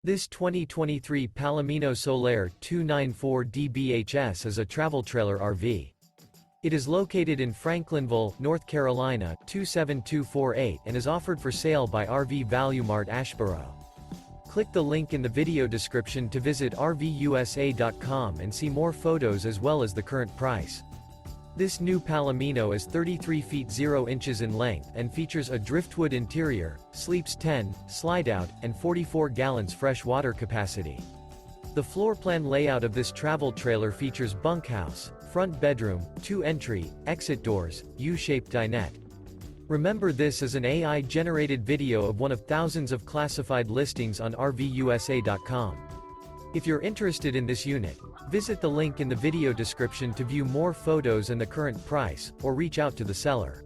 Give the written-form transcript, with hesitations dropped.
This 2023 Palomino Solaire 294 DBHS is a travel trailer RV. It is located in Franklinville, North Carolina, 27248 and is offered for sale by RV Value Mart Asheboro. Click the link in the video description to visit RVUSA.com and see more photos as well as the current price. This new Palomino is 33 feet 0 inches in length and features a driftwood interior, sleeps 10, slide-out, and 44 gallons fresh water capacity. The floor plan layout of this travel trailer features bunkhouse, front bedroom, 2 entry, exit doors, U-shaped dinette. Remember, this is an AI-generated video of one of thousands of classified listings on RVUSA.com. If you're interested in this unit, visit the link in the video description to view more photos and the current price, or reach out to the seller.